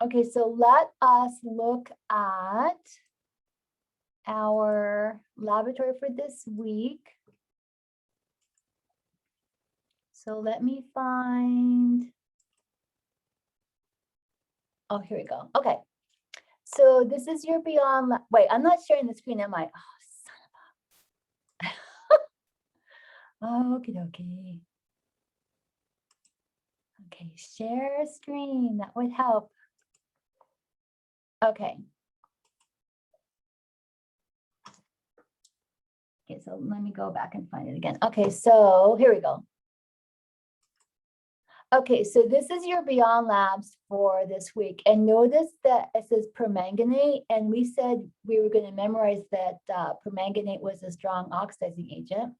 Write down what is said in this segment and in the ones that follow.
Okay, so let us look at our laboratory for this week. So let me find, oh, here we go. Okay, so this is your Beyond Lab. Wait, I'm not sharing the screen, am I? Oh, son of a. Okie dokie. Okay, share screen, that would help. Okay. Okay, so let me go back and find it again. Okay, so here we go. Okay, so this is your Beyond Labs for this week. And notice that it says permanganate, and we said we were going to memorize that permanganate was a strong oxidizing agent.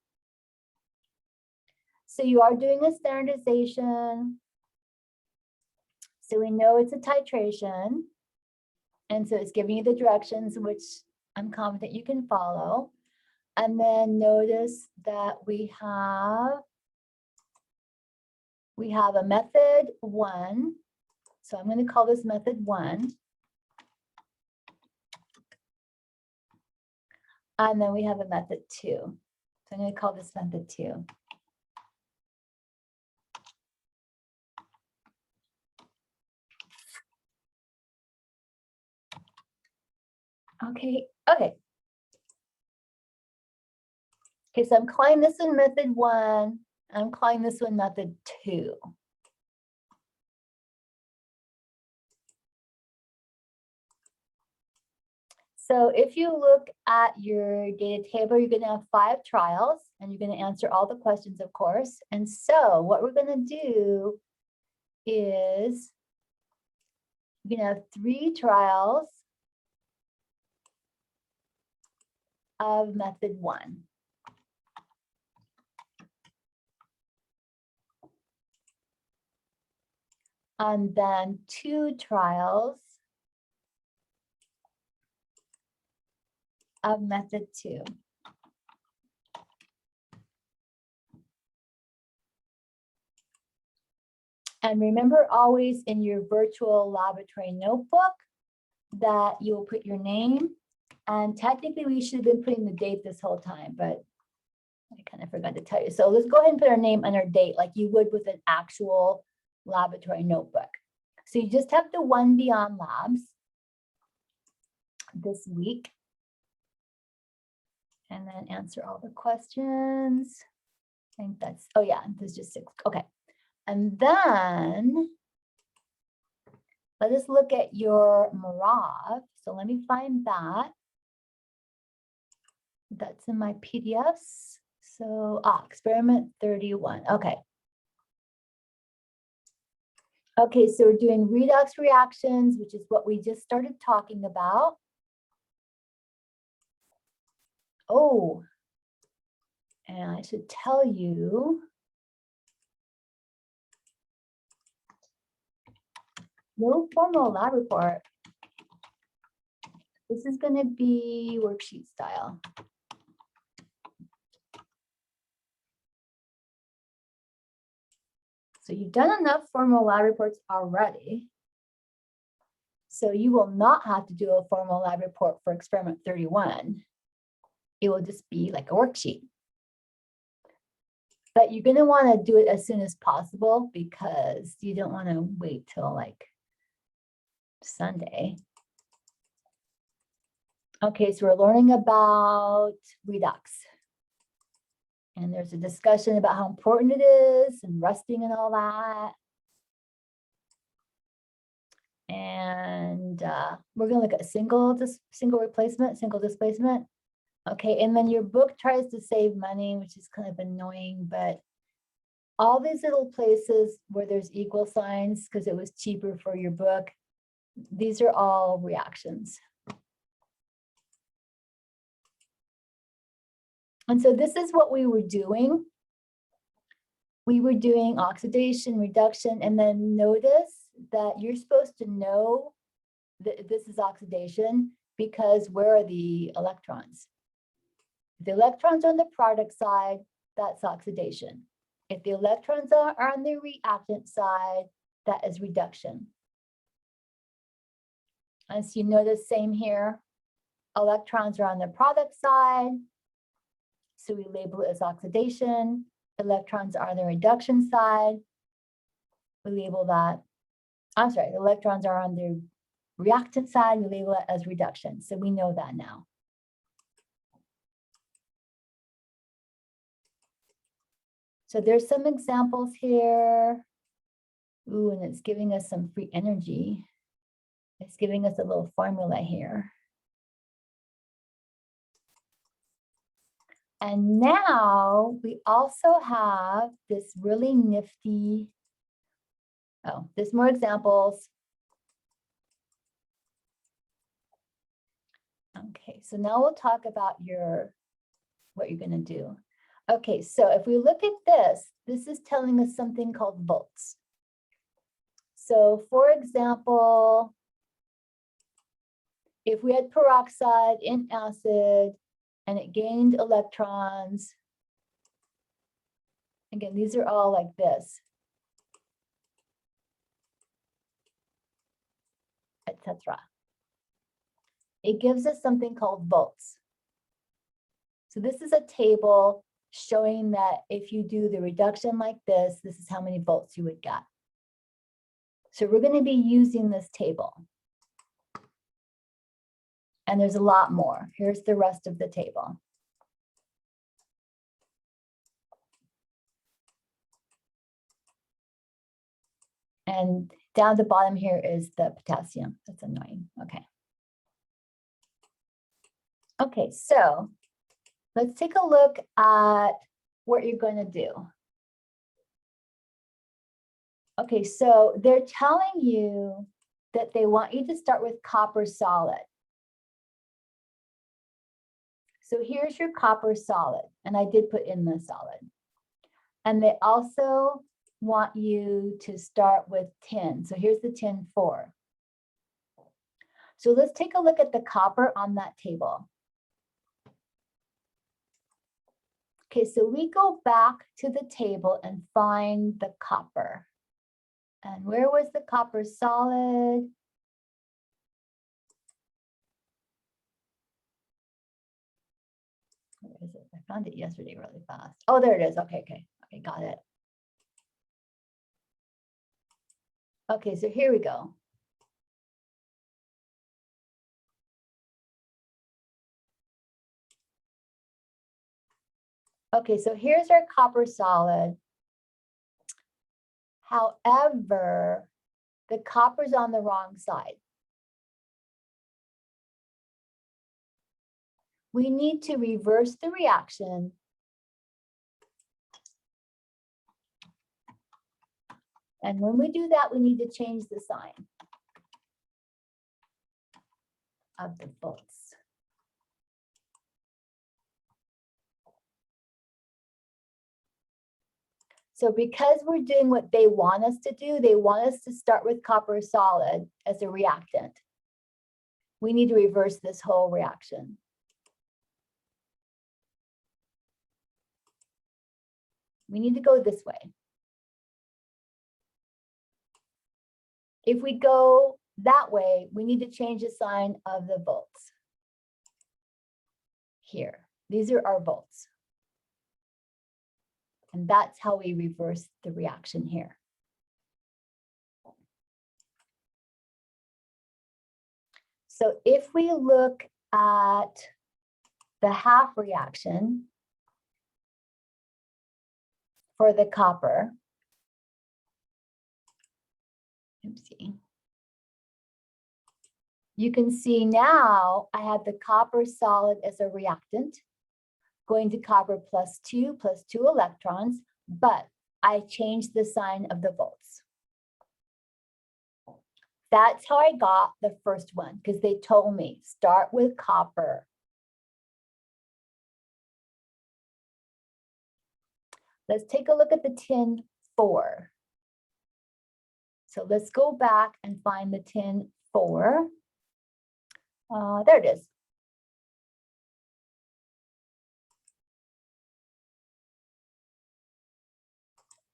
So you are doing a standardization. So we know it's a titration. And so it's giving you the directions, which I'm confident you can follow. And then notice that we have a method 1. So I'm going to call this method 1. And then we have a method 2. So I'm going to call this method 2. Okay. Okay, so I'm calling this one method 1. I'm calling this one method 2. So if you look at your data table, you're going to have 5 trials, and you're going to answer all the questions, of course. And so what we're going to do is you're going to have 3 trials of method 1. And then 2 trials of method 2. And remember always in your virtual laboratory notebook that you will put your name. And technically we should have been putting the date this whole time, but I kind of forgot to tell you. So let's go ahead and put our name and our date like you would with an actual laboratory notebook. So you just have the 1 Beyond Labs this week. And then answer all the questions. I think that's, oh yeah, there's just 6. Okay. And then let us look at your Murov. So let me find that. That's in my PDFs. So, experiment 31. Okay. Okay, so we're doing redox reactions, which is what we just started talking about. Oh, and I should tell you, no formal lab report. This is going to be worksheet style. So you've done enough formal lab reports already. So you will not have to do a formal lab report for experiment 31. It will just be like a worksheet. But you're going to want to do it as soon as possible because you don't want to wait till like Sunday. Okay, so we're learning about redox. And there's a discussion about how important it is and rusting and all that. And we're going to look at single replacement, single displacement. Okay, and then your book tries to save money, which is kind of annoying, but all these little places where there's equal signs because it was cheaper for your book, these are all reactions. And so this is what we were doing. We were doing oxidation, reduction, and then notice that you're supposed to know that this is oxidation because where are the electrons? If the electrons are on the product side, that's oxidation. If the electrons are on the reactant side, that is reduction. As you notice, same here. Electrons are on the product side, so we label it as oxidation. Electrons are on the reduction side. We label that, I'm sorry, the electrons are on the reactant side, we label it as reduction. So we know that now. So there's some examples here. Ooh, and it's giving us some free energy. It's giving us a little formula here. And now we also have this really nifty, oh, there's more examples. Okay, so now we'll talk about what you're gonna do. Okay, so if we look at this is telling us something called volts. So for example, if we had peroxide in acid and it gained electrons, again, these are all like this, etc. It gives us something called volts. So this is a table showing that if you do the reduction like this is how many volts you would get. So we're going to be using this table. And there's a lot more. Here's the rest of the table. And down at the bottom here is the potassium. That's annoying. Okay. Okay, so let's take a look at what you're going to do. Okay, so they're telling you that they want you to start with copper solid. So here's your copper solid, and I did put in the solid. And they also want you to start with tin. So here's the tin 4. So let's take a look at the copper on that table. Okay, so we go back to the table and find the copper. And where was the copper solid? Where is it? I found it yesterday really fast. Oh, there it is. Okay, got it. Okay, so here we go. Okay, so here's our copper solid. However, the copper's on the wrong side. We need to reverse the reaction and when we do that, we need to change the sign of the volts. So because we're doing what they want us to do, they want us to start with copper solid as a reactant. We need to reverse this whole reaction. We need to go this way. If we go that way, we need to change the sign of the volts. Here, these are our volts. And that's how we reverse the reaction here. So if we look at the half reaction for the copper, oopsie, you can see now I have the copper solid as a reactant, going to copper plus 2 electrons, but I changed the sign of the volts. That's how I got the first one, because they told me start with copper. Let's take a look at the tin 4. So let's go back and find the tin 4. There it is.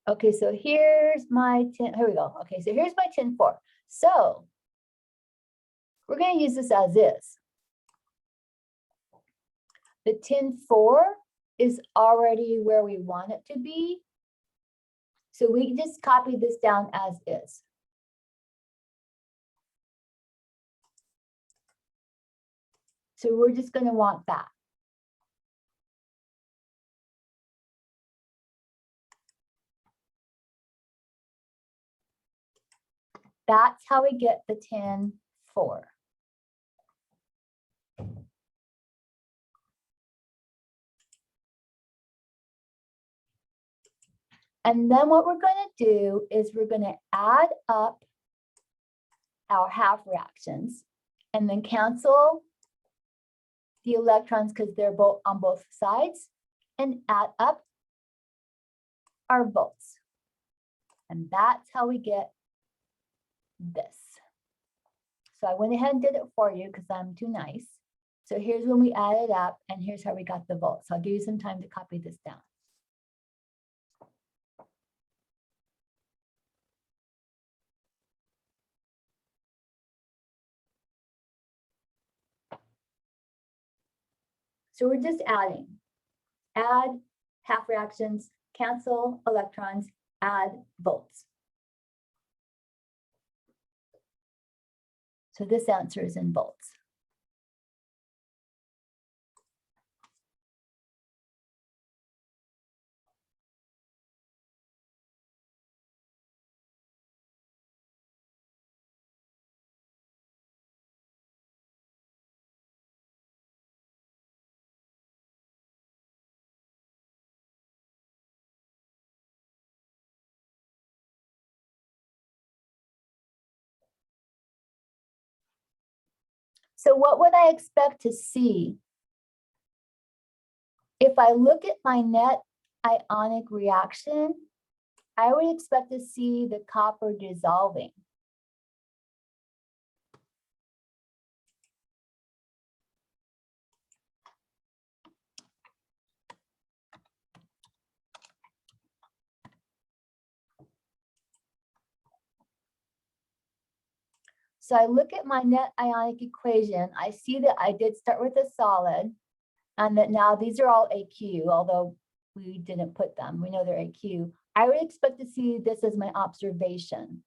Okay, so here's my tin. Here we go. Okay, so here's my tin 4. So We're going to use this as is. The tin 4 is already where we want it to be. So we just copy this down as is. So we're just going to want that. That's how we get the tin 4. And then what we're going to do is we're going to add up our half reactions and then cancel the electrons because they're both on both sides and add up our volts. And that's how we get this. So I went ahead and did it for you because I'm too nice. So here's when we add it up and here's how we got the volts. So I'll give you some time to copy this down. So we're just adding. Add half reactions, cancel electrons, add volts. So this answer is in volts. So what would I expect to see? If I look at my net ionic reaction, I would expect to see the copper dissolving. So I look at my net ionic equation. I see that I did start with a solid and that now these are all AQ, although we didn't put them. We know they're AQ. I would expect to see this as my observation.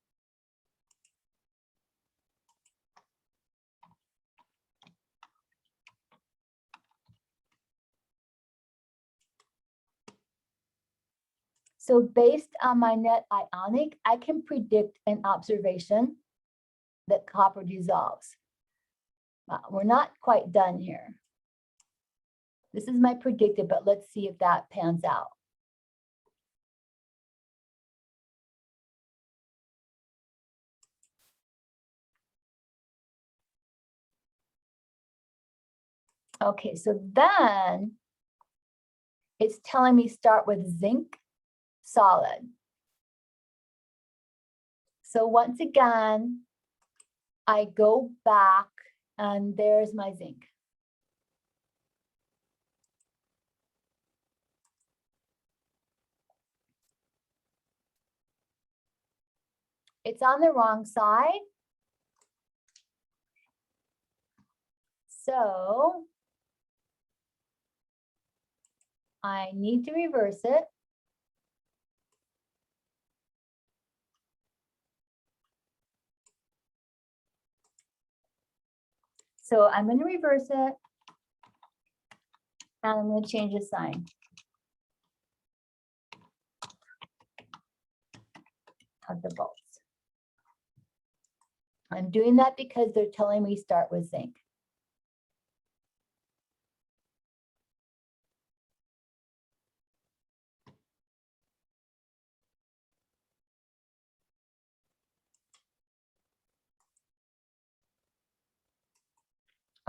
So based on my net ionic, I can predict an observation that copper dissolves. We're not quite done here. This is my predicted, but let's see if that pans out. Okay, so then it's telling me start with zinc solid. So once again, I go back and there's my zinc. It's on the wrong side. So I need to reverse it. So I'm going to reverse it. And I'm going to change the sign. Of the volts. I'm doing that because they're telling me start with zinc.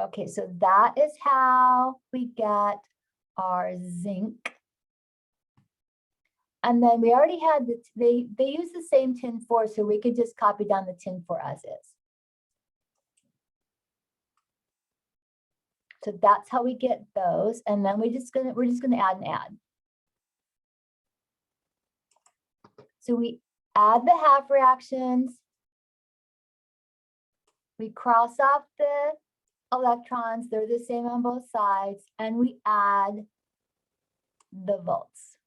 Okay, so that is how we get our zinc. And then we already had they use the same tin 4, so we could just copy down the tin 4 as is. So that's how we get those, and then we're just gonna add and add. So we add the half reactions, We cross off the electrons, they're the same on both sides, and we add the volts.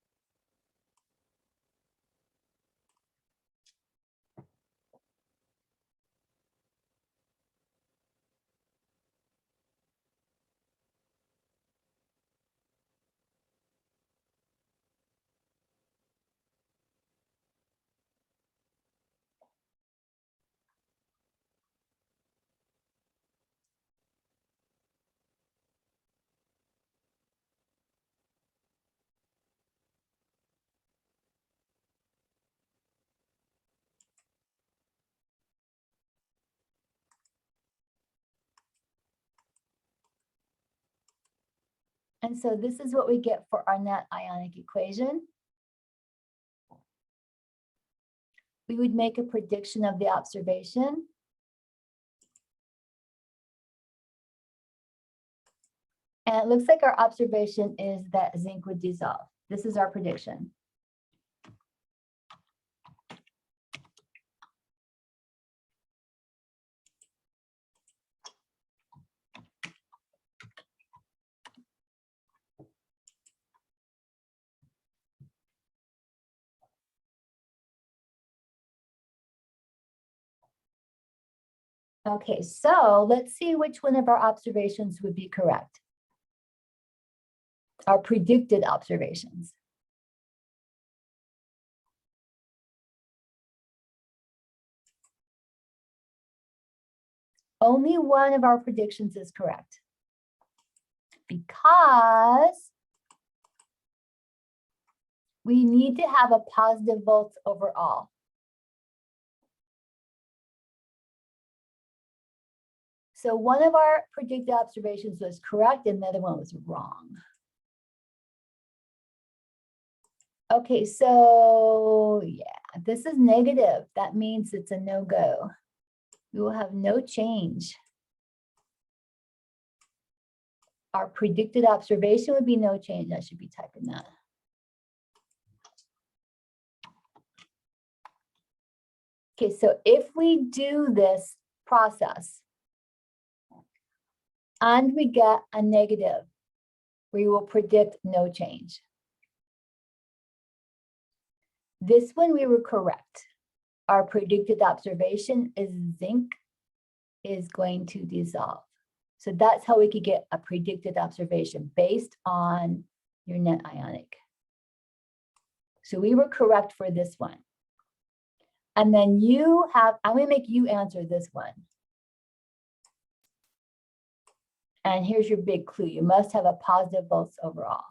And so this is what we get for our net ionic equation. We would make a prediction of the observation. And it looks like our observation is that zinc would dissolve. This is our prediction. Okay, so let's see which one of our observations would be correct. Our predicted observations. Only one of our predictions is correct because we need to have a positive volts overall. So one of our predicted observations was correct and the other one was wrong. Okay, so yeah, this is negative. That means it's a no-go. We will have no change. Our predicted observation would be no change. I should be typing that. Okay, so if we do this process and we get a negative, we will predict no change. This one we were correct. Our predicted observation is zinc is going to dissolve. So that's how we could get a predicted observation based on your net ionic. So we were correct for this one. And then you have, I'm going to make you answer this one. And here's your big clue. You must have a positive volts overall.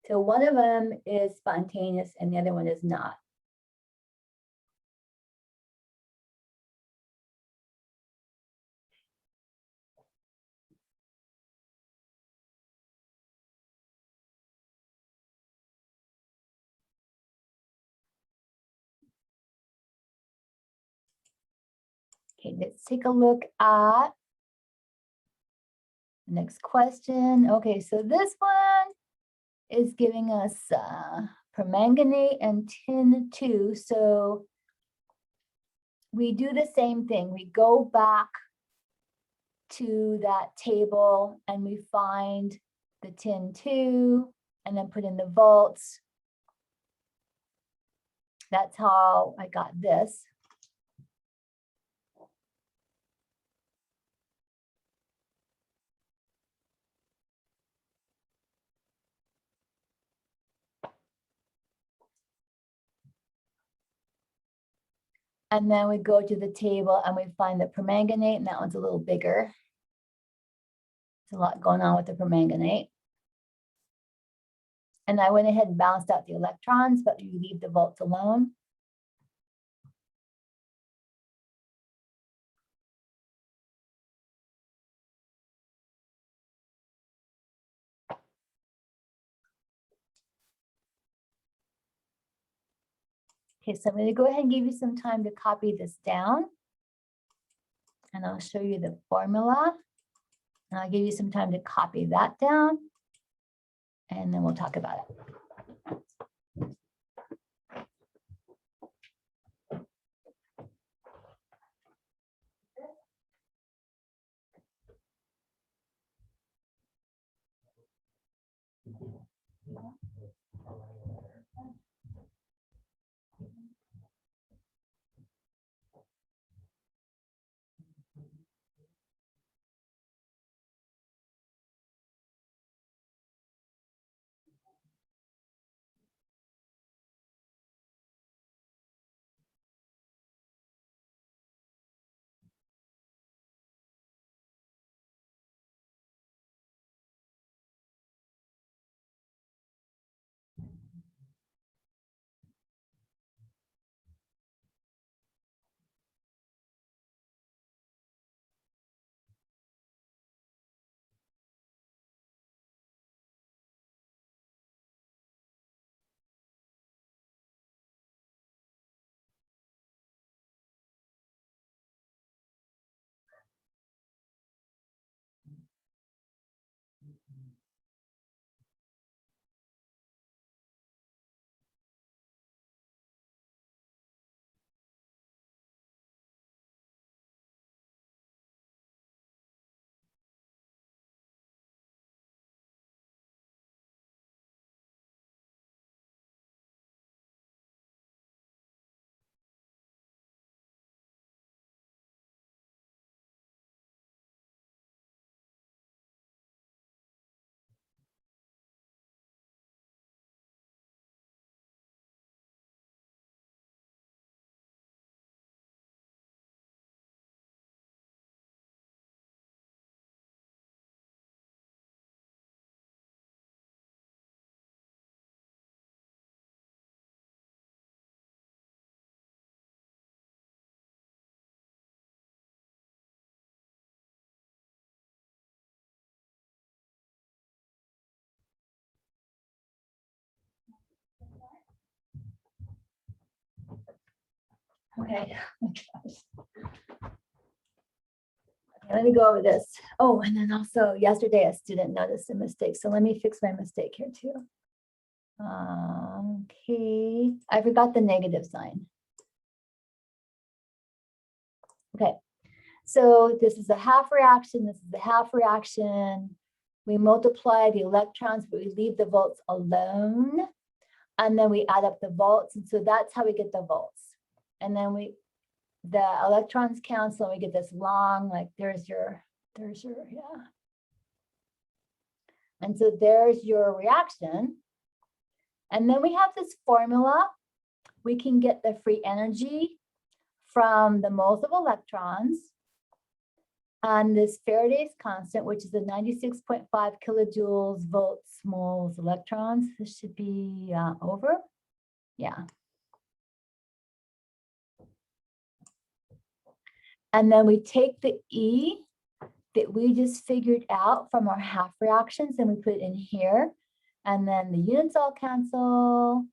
So one of them is spontaneous and the other one is not. Okay, let's take a look at the next question. Okay, so this one is giving us permanganate and tin 2. So we do the same thing. We go back to that table and we find the tin 2 and then put in the volts. That's how I got this. And then we go to the table and we find the permanganate, and that one's a little bigger. There's a lot going on with the permanganate. And I went ahead and balanced out the electrons, but you leave the volts alone. Okay, so I'm going to go ahead and give you some time to copy this down. And I'll show you the formula. And I'll give you some time to copy that down. And then we'll talk about it. Okay. Oh my gosh. Okay, let me go over this. Oh, and then also yesterday a student noticed a mistake. So let me fix my mistake here too. Okay, I forgot the negative sign. Okay, so this is a half reaction, this is a half reaction. We multiply the electrons, but we leave the volts alone. And then we add up the volts, and so that's how we get the volts. And then the electrons cancel, and we get this long, like there's your, yeah. And so there's your reaction. And then we have this formula. We can get the free energy from the moles of electrons and this Faraday's constant, which is the 96.5 kilojoules, volts, moles, electrons. This should be over. Yeah. And then we take the E that we just figured out from our half reactions and we put it in here. And then the units all cancel.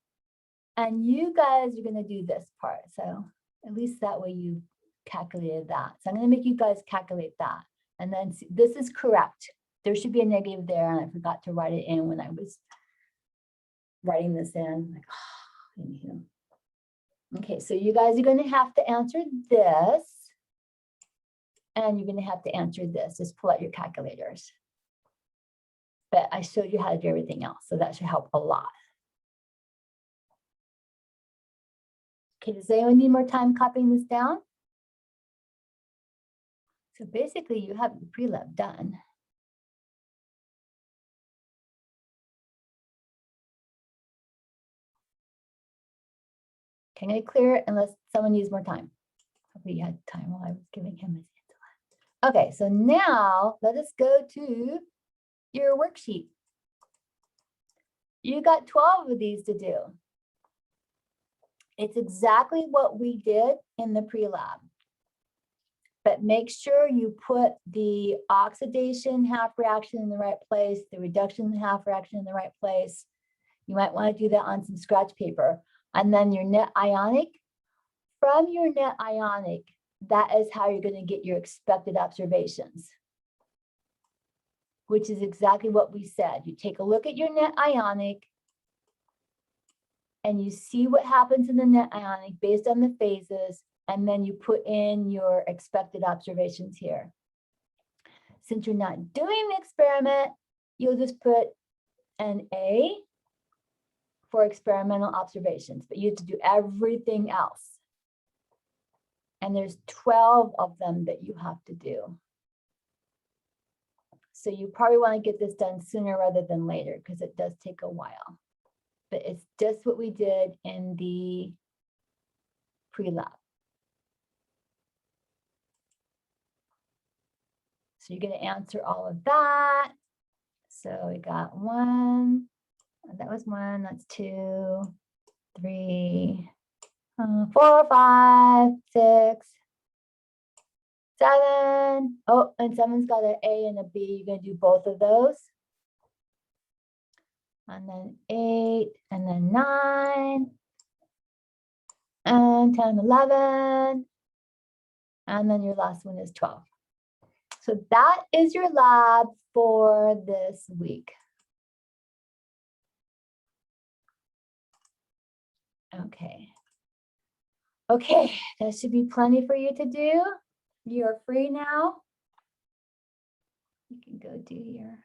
And you guys are going to do this part. So at least that way you calculated that. So I'm going to make you guys calculate that. And then this is correct. There should be a negative there. And I forgot to write it in when I was writing this in. Like, oh, anywho. Okay, so you guys are going to have to answer this. And you're going to have to answer this. Just pull out your calculators. But I showed you how to do everything else. So that should help a lot. Okay, does anyone need more time copying this down? So basically you have the pre-lab done. Can I clear it unless someone needs more time? Hopefully you had time while I was giving him his answer. Okay, so now let us go to your worksheet. You got 12 of these to do. It's exactly what we did in the pre-lab. But make sure you put the oxidation half reaction in the right place, the reduction half reaction in the right place. You might want to do that on some scratch paper. And then your net ionic. From your net ionic, that is how you're going to get your expected observations, which is exactly what we said. You take a look at your net ionic and you see what happens in the net ionic based on the phases, and then you put in your expected observations here. Since you're not doing the experiment, you'll just put an A for experimental observations, but you have to do everything else. And there's 12 of them that you have to do. So you probably want to get this done sooner rather than later because it does take a while. But it's just what we did in the pre-lab. So you're going to answer all of that. So we got 1. That was 1. That's 2, 3, 4, 5, 6, 7. Oh, and 7's got an A and a B. You're going to do both of those. And then 8, and then 9, and 10, 11. And then your last one is 12. So that is your lab for this week. Okay. Okay, that should be plenty for you to do. You're free now. You can go do your